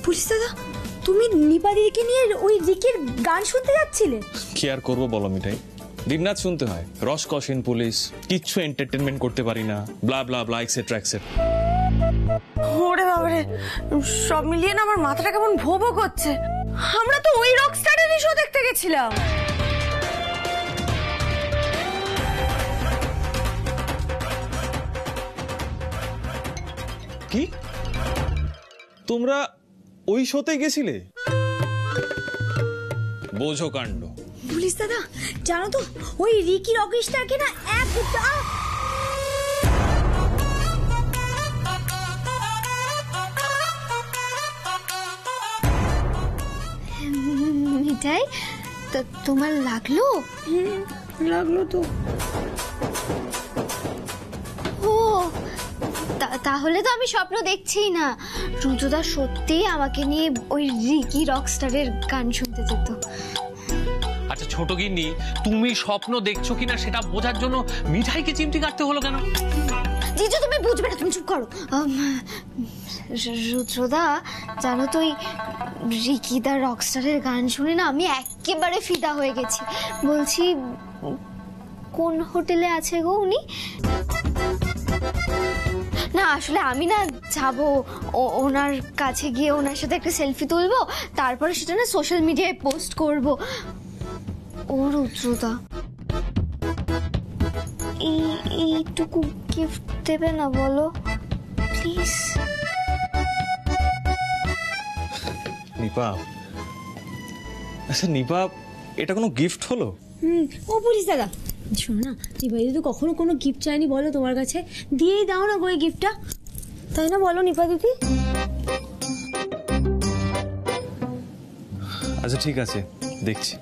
Police দাদা, তুমি নিপা দিদিকে নিয়ে ওই রিকির গান শুনতে যাচ্ছিলে? কি আর করবো বলো মিঠাই, দিনরাত শুনতে হয় রসকসিন পুলিশ, কিচ্ছু এন্টারটেনমেন্ট করতে পারি না, ব্লা ব্লা ব্লা এক্সেট্রা এক্সেট্রা। ওরে বাবারে, সব মিলিয়ে না আমার মাথাটা কেমন ভো ভো করছে। আমরা তো ওই রকস্টারেরই শো দেখতে গেছিলাম। কি তোমরা ওই শোতে গেছিলে? বোঝো কাণ্ড। পুলিশ দাদা জানো তো, ওই রিকি রকস্টারকে না মিঠাই, তো তোমার লাগলো? লাগলো তো। ও তাহলে তো আমি স্বপ্ন দেখছি না, রুদ্রদা সত্যি আমাকে নিয়ে ওই রিকি রকস্টারের গান শুনতে যেত। আচ্ছা ছোট গিন্নি, তুমি স্বপ্ন দেখছো কিনা সেটা বোঝার জন্য মিঠাইকে চিমটি কাটতে হলো কেন? জিজু তুমি বুঝবে না, তুমি চুপ করো। রুদ্রদা জানো তো, ওই রিকিদা রকস্টারের গান শুনে না আমি একেবারে ফিদা হয়ে গেছি। বলছি কোন হোটেলে আছে গো উনি? না আসলে আমি না যাবো ওনার কাছে গিয়ে ওনার সাথে একটা সেলফি তুলবো, তারপরে সেটা না সোশ্যাল মিডিয়ায় পোস্ট করব। ও রুদ্রদা, এইটুকু গিফট দেবে না বলো প্লিজ? নিপা, আচ্ছা নিপা, এটা কোনো গিফট হলো? ও পুলিশ দাদা শোনো না, নিপা দিদি তো কখনো কোনো গিফট চাইনি বলো তোমার কাছে, দিয়েই দাও না গো এই গিফটটা, তাই না বলো নিপা দিদি? আচ্ছা ঠিক আছে, দেখছি।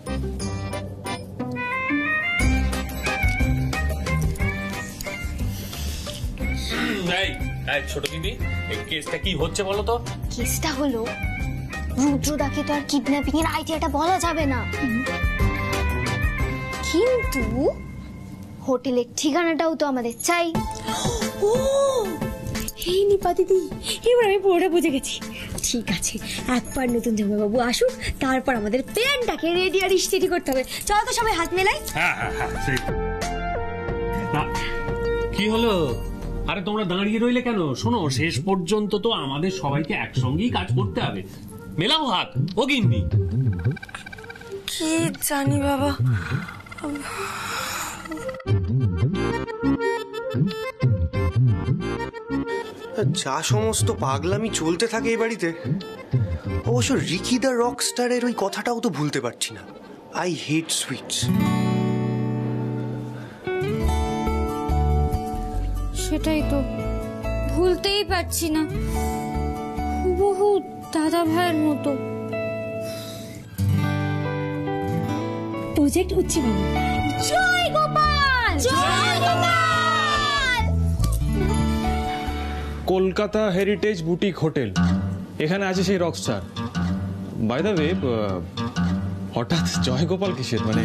ছোট দিদি, এই কেসটা কি হচ্ছে বলো তো? কেসটা হলো, রুদ্রদাকে তো আর কিডন্যাপিং এর আইডিয়াটা বলা যাবে না, কিন্তু হোটেলের ঠিকানাটাও তো আমাদের চাই। ও এই নিপা দিদি, এবার আমি পুরোটা বুঝে গেছি। ঠিক আছে, একবার নতুন জামাইবাবু আসুক, তারপর আমাদের প্ল্যানটাকে রেডি আর স্টেডি করতে হবে। চলো তো সবাই হাত মেলাই। কি হলো? আরে তোমরা দাঁড়িয়ে রইলে কেন? শোনো, শেষ পর্যন্ত তো আমাদের সবাইকে একসঙ্গেই কাজ করতে হবে। মেলাও হাত ও গিন্নি। কি জানি বাবা, যা সমস্ত পাগলামি চলতে থাকে এই বাড়িতে, অবশ্য রিকি দ্য রকস্টারের ওই কথাটাও তো ভুলতে পারছি না, আই হেট সুইটস। সেটাই তো ভুলতেই পারছি না, বহু দাদা ভাইয়ের মতো। প্রজেক্ট উচ্চি বাবু। Jai Gopal, Jai Gopal. Kolkata heritage boutique hotel, এখানে আছে সেই রকস্টার। বাই দ্য ওয়ে, হঠাৎ জয়গোপাল কিসের, মানে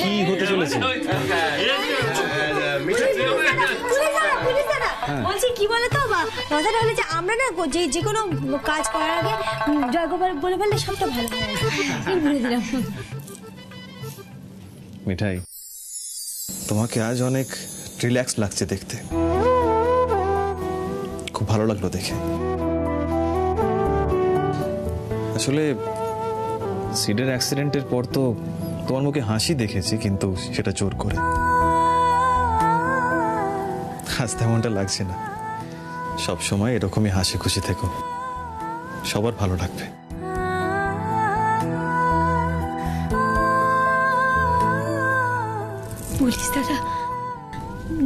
কি হতে চলেছে? বলছি কি বলে তো, কথাটা হলো যে আমরা না যে কোনো কাজ করার আগে জয়গোপাল বলে ফেললে সবটা ভালো হয়। বলে দিলাম। মিঠাই, তোমাকে আজ অনেক রিল্যাক্স লাগছে দেখতে, খুব ভালো লাগলো দেখে। আসলে সিডের অ্যাক্সিডেন্টের পর তো তোমার মুখে হাসি দেখেছি, কিন্তু সেটা জোর করে। আজ তেমনটা লাগছে না। সব সময় এরকমই হাসি খুশি থেকো, সবার ভালো লাগবে। পুলিশ দাদা,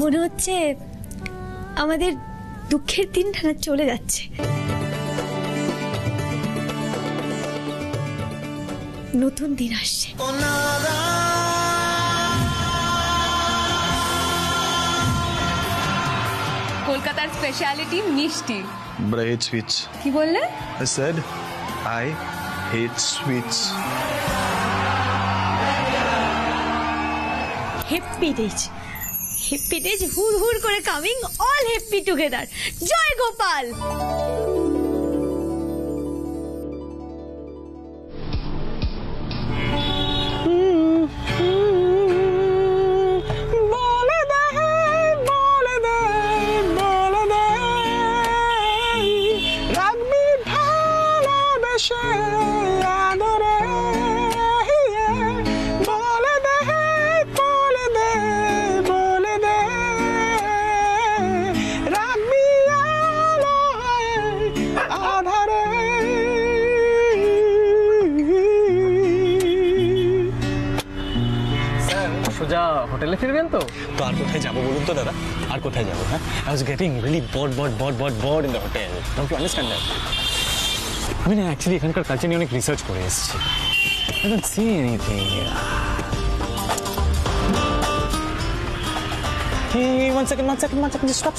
মনে হচ্ছে আমাদের দুঃখের দিনটা না চলে যাচ্ছে। নতুন দিন আসছে। কলকাতার স্পেশালিটি মিষ্টি। But I hate sweets. কি বললে? I said I hate sweets. Happy days, happy days, হুর হুর করে কামিং, অল হ্যাপি টুগেদার। জয় গোপাল। বেশে আদরে বলে দে বলে দে বলে দে রাখবি আলোয় আধারে। সোজা হোটেলে ফিরবেন তো? তো আর কোথায় যাবো বলুন তো দাদা, আর কোথায় যাবো? হ্যাঁ, I was getting really bored in the hotel. Don't you understand that? আমি না অ্যাকচুয়ালি এখানকার কালচার নিয়ে অনেক রিসার্চ করে এসেছি। I don't see anything. Hey, one second, just stop.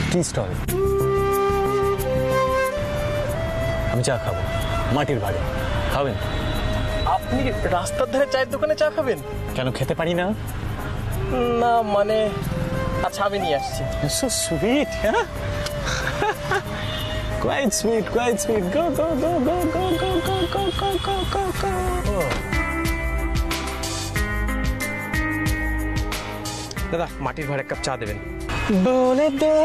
Please stall. আমি চা খাবো, মাটির বাড়ি। খাবেন? আপনি রাস্তার ধারে চায়ের দোকানে চা খাবেন? কেন খেতে পারি না? না মানে, আচ্ছা আমি নিয়ে আসছি। So sweet, huh? Quite sweet. Go. দাদা মাটির ঘরে এক কাপ চা দেবেন। বলে দে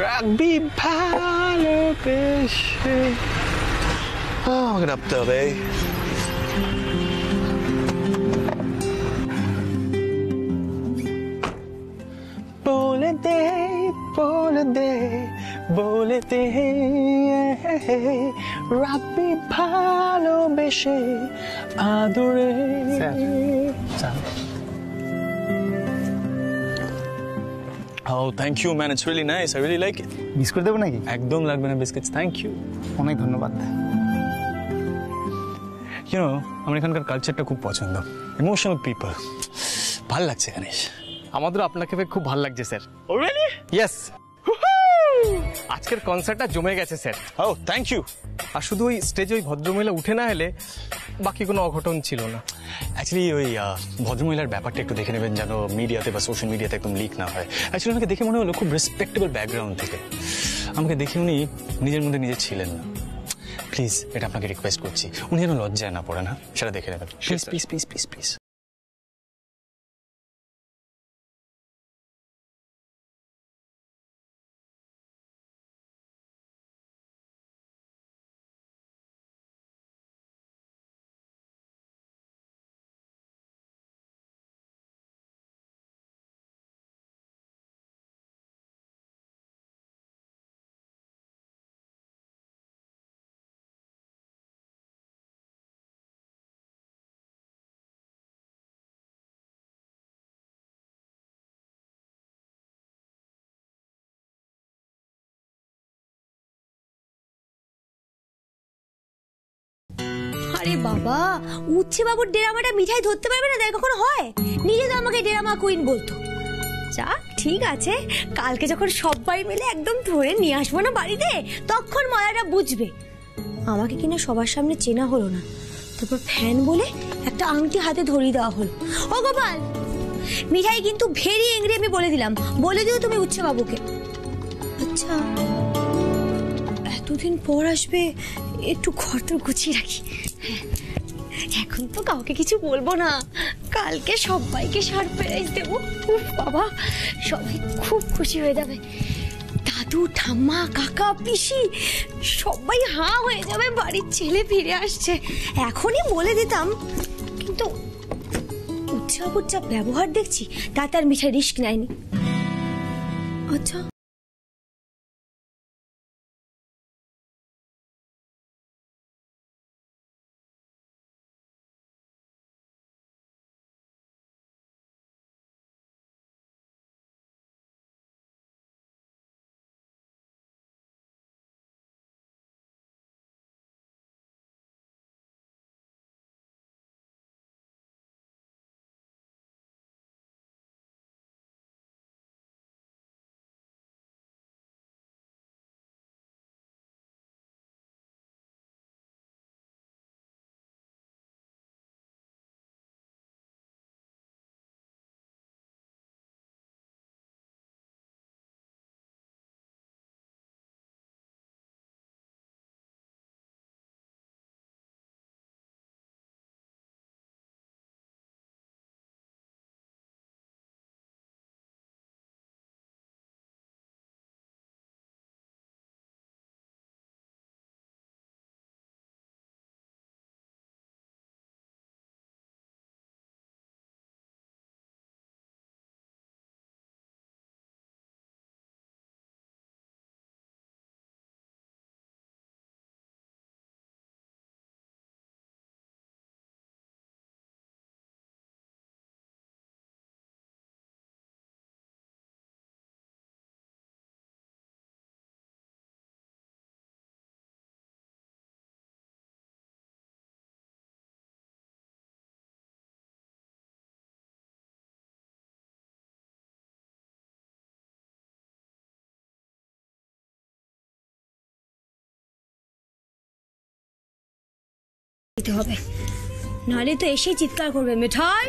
রাখবি ভালোবেসে। Oh, I'm gonna up there, eh? বলে দে রাখবি ভালোবেসে আদরে। Oh, thank you, man. It's really nice. I really like it. Biscuit দেবো নাকি? একদম লাগবে না বিস্কিটস, থ্যাংক ইউ। অনেক ধন্যবাদ। আমার এখানকার কালচারটা খুব পছন্দ, ইমোশনাল পিপল, ভাল লাগছে গণেশ। আমাদের আপনাকে পেয়ে খুব ভালো লাগছে স্যার। Oh, really? ইয়েস, আজকের কনসার্টটা জমে গেছে স্যার। Oh, thank you. আর শুধু ওই স্টেজে ওই ভদ্রমহিলা উঠে না এলে বাকি কোনো অঘটন ছিল না। অ্যাকচুয়ালি ওই ভদ্রমহিলার ব্যাপারটা একটু দেখে নেবেন যেন মিডিয়াতে বা সোশ্যাল মিডিয়াতে একদম লিক না হয়। অ্যাকচুয়ালি আমাকে দেখে মনে হলো খুব রেসপেক্টেবল ব্যাকগ্রাউন্ড থেকে, আমাকে দেখে উনি নিজের মধ্যে নিজে ছিলেন না। প্লিজ এটা আপনাকে রিকোয়েস্ট করছি, উনি যেন লজ্জায় না পড়েন, হ্যাঁ সেটা দেখে নেবেন প্লিজ। আরে বাবা, উচ্ছে বাবুর ডেরামাটা মিঠাই ধরতে পারবে না, তাই কখনো হয়? নিজে তো আমাকে ডেরামা কুইন বলতো। যাক ঠিক আছে, কালকে যখন সবাই মিলে একদম ধরে নিয়ে আসবো না বাড়িতে, তখন মজাটা বুঝবে। আমাকে কিনা সবার সামনে চেনা হলো না, তারপর ফ্যান বলে একটা আংটি হাতে ধরিয়ে দেওয়া হলো। ও গোপাল, মিঠাই কিন্তু ভেরি এংরি, আমি বলে দিলাম, বলে দিও তুমি উচ্ছে বাবুকে। আচ্ছা, এতদিন পর আসবে, একটু ঘর তো গুছিয়ে রাখি। এখন তো কাউকে কিছু বলবো না, কালকে সবাইকে সারপ্রাইজ দেবো। উফ বাবা, সবাই খুব খুশি হয়ে যাবে, দাদু ঠাম্মা কাকা পিসি সবাই হাঁ হয়ে যাবে, বাড়ির ছেলে ফিরে আসছে। এখনই বলে দিতাম, কিন্তু উৎসাহ ব্যবহার দেখছি তাতে আর মিঠাই রিস্ক নেয়নি। আচ্ছা করতে হবে, নাহলে তো এসে চিৎকার করবে, মিঠাই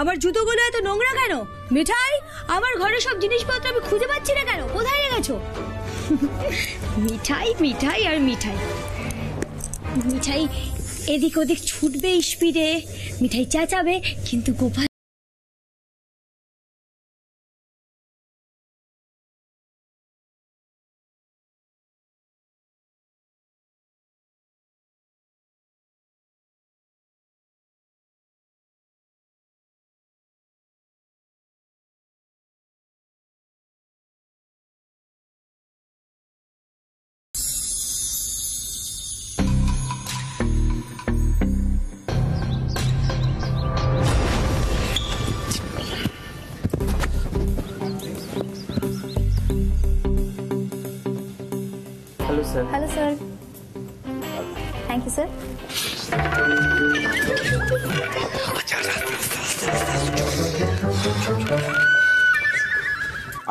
আমার জুতোগুলো এত নোংরা কেন, মিঠাই আমার ঘরে সব জিনিসপত্র আমি খুঁজে পাচ্ছি না কেন, কোথায় রেখেছো? মিঠাই মিঠাই আর মিঠাই, মিঠাই এদিক ওদিক ছুটবে স্পিডে, মিঠাই চেঁচাবে, কিন্তু Gopal hello sir, thank you sir.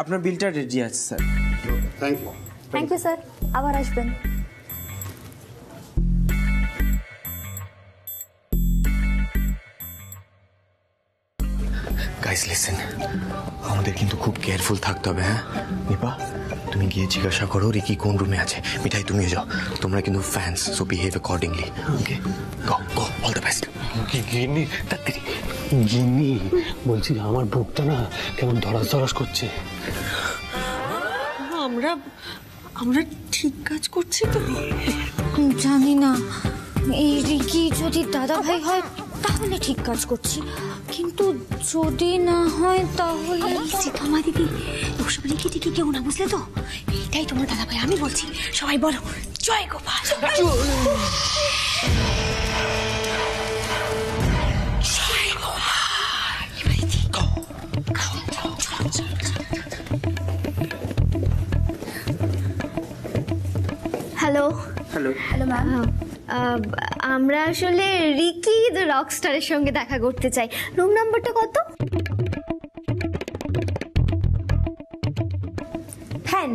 আপনার বিলটা রেডি আছে স্যার। থ্যাংক ইউ স্যার, আবার আসবেন। গাইস লিসেন, আমাদের কিন্তু খুব কেয়ারফুল থাকতে হবে। হ্যাঁ নিপা, তুমি গিয়ে জিজ্ঞাসা করো রিকি কোন রুমে আছে। মিঠাই তুমিও যাও, তোমরা কিন্তু fans, so behave accordingly. Okay, go go, all the best. গিন্নি তাড়াতাড়ি, গিন্নি বলছি আমার বুকটা না কেমন ধরাস ধরাস করছে। আমরা আমরা ঠিক কাজ করছি তো? জানি না, এই রিকি যদি দাদা ভাই হয় তাহলে ঠিক কাজ করছি, কিন্তু যদি না হয় তাহলে তোমা দিদি ওসব রিকি টিকি কেউ না, বুঝলে তো? এইটাই তোমার দাদা ভাই, আমি বলছি সবাই বলো Jai Gopal. Hello hello hello ma'am, আমরা আসলে রিকি দ্য রকস্টারের সঙ্গে দেখা করতে চাই। রুম নাম্বারটা কত? Fan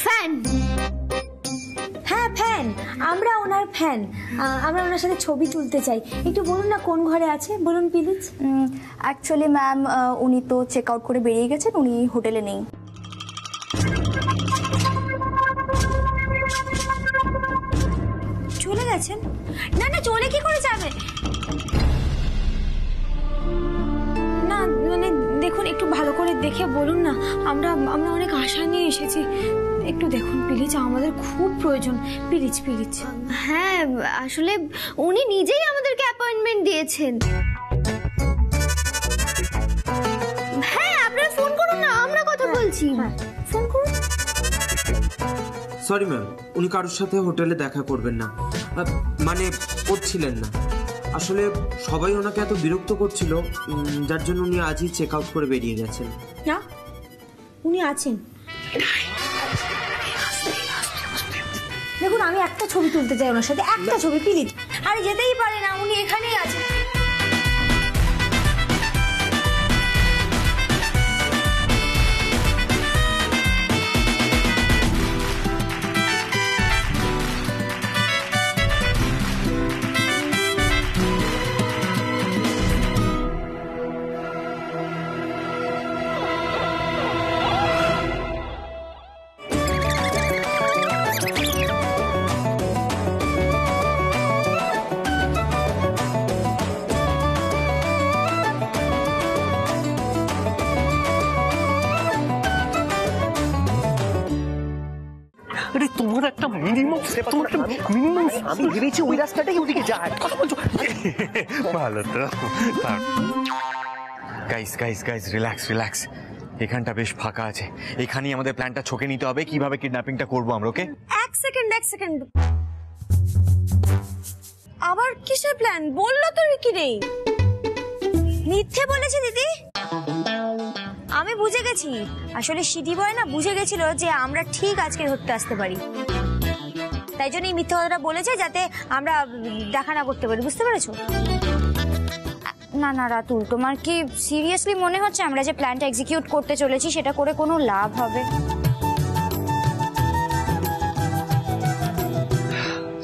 fan? হ্যাঁ ফ্যান, আমরা ওনার ফ্যান, আমরা ওনার সাথে ছবি তুলতে চাই। একটু বলুন না কোন ঘরে আছে, বলুন প্লিজ। অ্যাকচুয়ালি ম্যাম উনি তো চেক আউট করে বেরিয়ে গেছেন, উনি হোটেলে নেই। চলে গেছেন? না না, চলে কি করে যাবে? না মানে দেখুন, একটু ভালো করে দেখে বলুন না, আমরা আমরা অনেক আশা নিয়ে এসেছি, একটু দেখুন প্লিজ, আমাদের খুব প্রয়োজন, প্লিজ প্লিজ। হ্যাঁ আসলে উনি নিজেই আমাদেরকে অ্যাপয়েন্টমেন্ট দিয়েছেন। হ্যাঁ আপনারা ফোন করুন না, আমরা কথা বলছি। ফোন করুন। সরি ম্যাম, উনি কারোর সাথে হোটেলে দেখা করবেন না, মানে করছিলেন না। আসলে সবাই ওনাকে এত বিরক্ত করছিল, যার জন্য উনি আজই চেক আউট করে বেরিয়ে গেছেন। না, উনি আছেন। দেখুন আমি একটা ছবি তুলতে চাই ওনার সাথে, একটা ছবি প্লিজ। আরে যেতেই পারে না, উনি এখানেই আছেন। তোমার একটা মিনিমাম আমি ভেবেছি ওই রাস্তাটাই ওদিকে যায়। ভালো তো। Guys guys guys, relax relax, এখানটা বেশ ফাঁকা আছে, এখানেই আমাদের প্ল্যানটা ছকে নিতে হবে কিভাবে কিডন্যাপিংটা করবো আমরা। ওকে, এক সেকেন্ড, আবার কিসের প্ল্যান? বললো তো রিকি নেই। মিথ্যে বলেছে দিদি। আমি বুঝে গেছি, আসলে সিটি বয় না বুঝে গেছিল যে আমরা ঠিক আজকে ধরতে আসতে পারি, তাই জন্য এই মিথ্যে কথাটা বলেছে যাতে আমরা দেখা না করতে পারি, বুঝতে পেরেছো? না না রাতুল, তোমার কি সিরিয়াসলি মনে হচ্ছে আমরা যে প্ল্যানটা এক্সিকিউট করতে চলেছি সেটা করে কোনো লাভ হবে?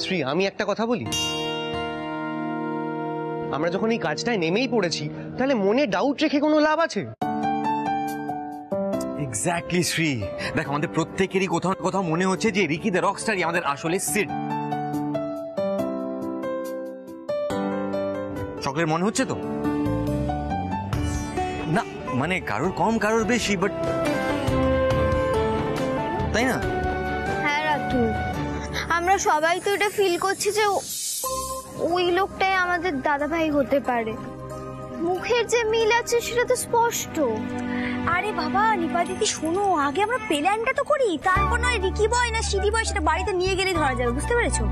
শ্রী, আমি একটা কথা বলি, আমরা যখন এই কাজটায় নেমেই পড়েছি তাহলে মনে ডাউট রেখে কোনো লাভ আছে? এক্স্যাক্টলি শ্রী, দেখ আমাদের প্রত্যেকেরই কোথাও না কোথাও মনে হচ্ছে যে রিকি দ্য রকস্টারই আমাদের আসলে সিড। সকলের মনে হচ্ছে তো না? মানে কারোর কম কারোর বেশি, বাট তাই না? হ্যাঁ রাতুল, আমরা সবাই তো এটা ফিল করছি যে ওই লোকটাই আমাদের দাদা ভাই হতে পারে। মুখের যে মিল আছে সেটা তো স্পষ্ট। আরে বাবা নিপা দিদি শোনো, আগে আমরা প্ল্যানটা তো করি, তারপর নয় রিকি বয় না সিডি বয় সেটা বাড়িতে নিয়ে গেলে ধরা যাবে, বুঝতে পেরেছো?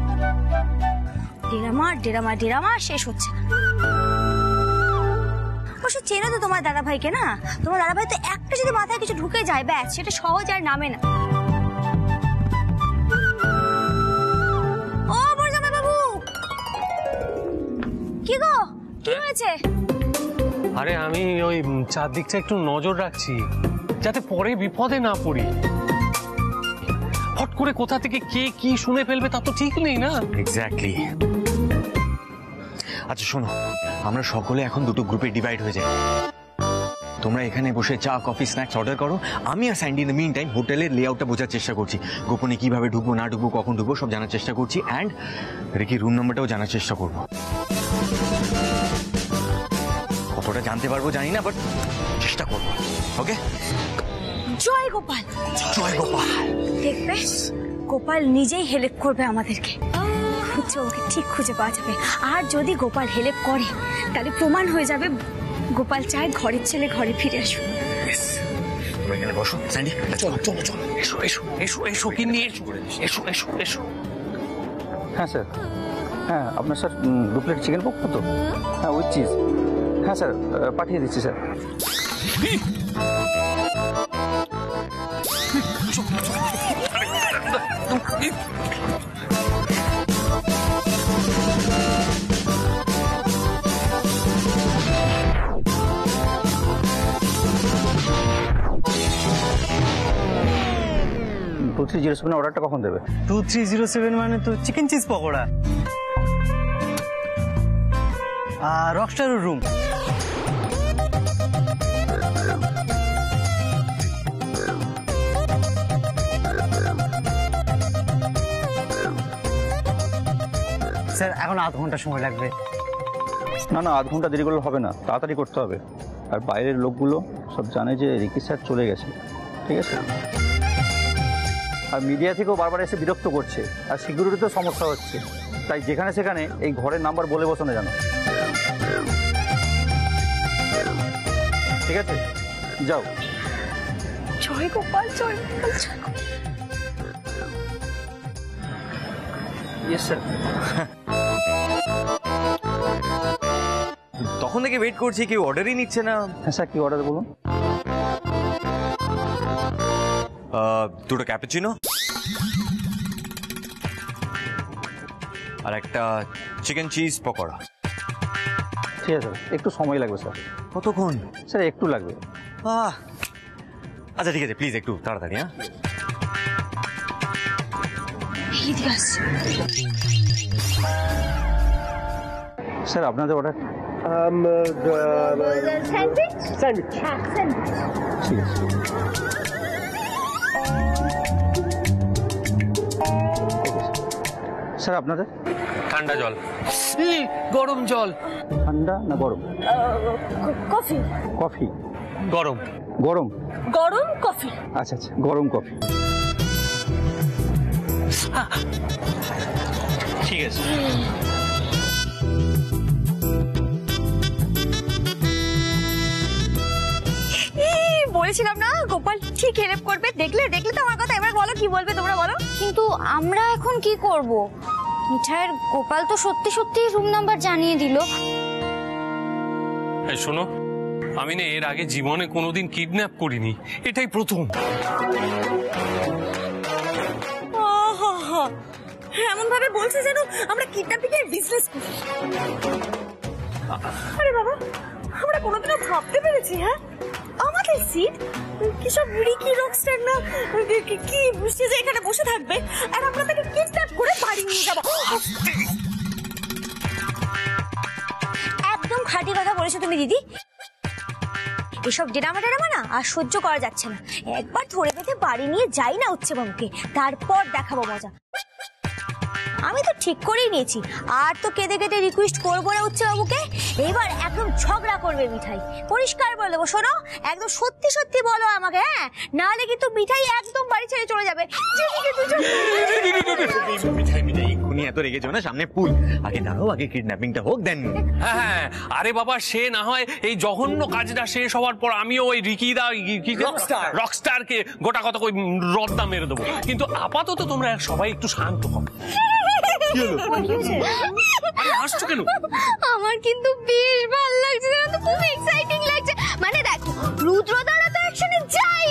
ডেরামা শেষ হচ্ছে না। অবশ্য চেনো তো তোমার দাদা ভাইকে না? তোমার দাদা ভাই তো একটা যদি মাথায় কিছু ঢুকে যায় ব্যাস সেটা সহজ আর নামে না। ও বড়জামাই বাবু, কি গো, কি হয়েছে? আরে আমি ওই চারদিকটা একটু নজর রাখছি যাতে পরে বিপদে না পড়ি। হট করে কোথা থেকে কে কি শুনে ফেলবে তা তো ঠিক নেই না। এক্স্যাক্টলি। আচ্ছা শোনো, আমরা সকলে এখন দুটো গ্রুপে ডিভাইড হয়ে যাই। তোমরা এখানে বসে চা কফি স্ন্যাক্স অর্ডার করো, আমি আর Sandy in the meantime হোটেলের লেআউটটা বোঝার চেষ্টা করছি, গোপনে কিভাবে ঢুকবো না ঢুকবো কখন ঢুকবো সব জানার চেষ্টা করছি, অ্যান্ড রিকি রুম নাম্বারটাও জানার চেষ্টা করবো। কতটা জানতে পারবো জানি না, বাট চেষ্টা করবো। ওকে? জয় গোপাল, জয় গোপাল। দেখবে গোপাল নিজেই হেল্প করবে আমাদেরকে, খুঁজছে ওকে ঠিক খুঁজে পাওয়া যাবে। আর যদি গোপাল হেল্প করে তাহলে প্রমাণ হয়ে যাবে গোপাল চায় ঘরের ছেলে ঘরে ফিরে আসুক। এখানে বসো স্যান্ডি, চলো চলো চলো, এসো এসো এসো এসো কি নিয়ে এসো এসো এসো এসো। হ্যাঁ স্যার, হ্যাঁ আপনার স্যার 2 প্লেট চিকেন পকো তো? হ্যাঁ উইথ চিজ। হ্যাঁ স্যার পাঠিয়ে দিচ্ছি স্যার। টু 307 অর্ডারটা কখন দেবে? 2307 মানে তো চিকেন চিজ পকোড়া আর রকস্টার রুম। স্যার এখন আধ ঘন্টা সময় লাগবে। না না, আধ ঘন্টা দেরি করলে হবে না, তাড়াতাড়ি করতে হবে। আর বাইরের লোকগুলো সব জানে যে রিকি স্যার চলে গেছে, ঠিক আছে? আর মিডিয়া থেকেও বারবার এসে বিরক্ত করছে, আর সিকিউরিটিতেও সমস্যা হচ্ছে, তাই যেখানে সেখানে এই ঘরের নাম্বার বলে বসানো জানো, ঠিক আছে? যাও। জয় গোপাল, জয় গোপাল, জয় গোপাল। Yes sir. তখন থেকে ওয়েট করছি, কেউ অর্ডারই নিচ্ছে না। হ্যাঁ স্যার, কি অর্ডার বলুন? দুটো ক্যাপুচিনো আর একটা চিকেন চিজ পকোড়া। ঠিক আছে স্যার, একটু সময় লাগবে স্যার। কতক্ষণ? স্যার একটু লাগবে। আচ্ছা ঠিক আছে, প্লিজ একটু তাড়াতাড়ি। হ্যাঁ স্যার আপনাদের অর্ডার? স্যান্ডউইচ। স্যান্ডউইচ, ঠিক আছে। স্যার আপনাদের? ঠান্ডা জল। গরম জল। ঠান্ডা না গরম? কফি। কফি? গরম। গরম? গরম কফি। আচ্ছা আচ্ছা, গরম কফি। ঠিক আছে। বলেছিলাম না গোপাল ঠিক হেল্প করবে। দেখলে তো আমার কথা। এবার বলো কি বলবে তোমরা, বলো। কিন্তু আমরা এখন কি করব? মিঠাইয়ের গোপাল তো সত্যি সত্যি রুম নাম্বার জানিয়ে দিল। এই শোনো, আমি না এর আগে জীবনে কোনোদিন কিডন্যাপ করিনি, এটাই প্রথম। এমন ভাবে বলছে যেন আমরা কিডন্যাপিং এর বিজনেস করি। আরে বাবা, আমরা কোনোদিনও ভাবতে পেরেছি? হ্যাঁ, আমার আমাদের সিট কি সব রিকি রকস্টার না কি সে যে এখানে বসে থাকবে আর আমরা তাকে কিডন্যাপ করে বাড়ি নিয়ে যাব। একদম খাঁটি কথা বলেছো তুমি দিদি। এসব ডেরামা না আর সহ্য করা যাচ্ছে না। একবার ধরে বেঁধে বাড়ি নিয়ে যাই না উচ্ছে বাবুকে, তারপর দেখাবো মজা। আমি তো ঠিক করেই নিয়েছি, আর তো কেঁদে কেটে রিকোয়েস্ট করবো না উচ্ছে বাবুকে। এবার একদম ঝগড়া করবে মিঠাই, পরিষ্কার বলে দেবো। শোনো, একদম সত্যি সত্যি বলো আমাকে, হ্যাঁ, নাহলে কিন্তু মিঠাই একদম বাড়ি ছেড়ে চলে যাবে। মিঠাই মিঠাই এক্ষুনি এত রেগে যাও না, সামনে পুল, আগে দাঁড়াও, আগে কিডন্যাপিংটা হোক দেন। হ্যাঁ, আরে বাবা সে না হয় এই জঘন্য কাজটা শেষ হওয়ার পর আমিও ওই রিকিদা রকস্টারকে গোটা কত ওই রদ্দা মেরে দেবো, কিন্তু আপাতত তোমরা সবাই একটু শান্ত হও। হাসছো কেন? আমার কিন্তু বেশ ভালো লাগছে, তো খুব এক্সাইটিং লাগছে। মানে দেখো, রুদ্রদারা তো একসাথে যাই,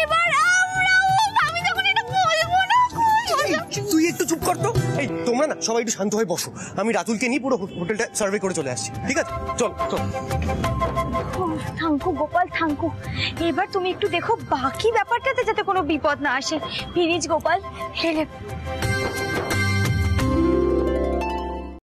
এবার আমরাও। আমি যখন এটা বলবো না, তুই একটু চুপ কর তো। এই তোমরা না সবাই একটু শান্ত হয়ে বসো, আমি রাতুলকে নিয়ে পুরো হোটেলটা সার্ভে করে চলে আসছি, ঠিক আছে? চল চল। থাঙ্কু গোপাল থাঙ্কু, এবার তুমি একটু দেখো বাকি ব্যাপারটাতে যাতে কোনো বিপদ না আসে। Please Gopal, help.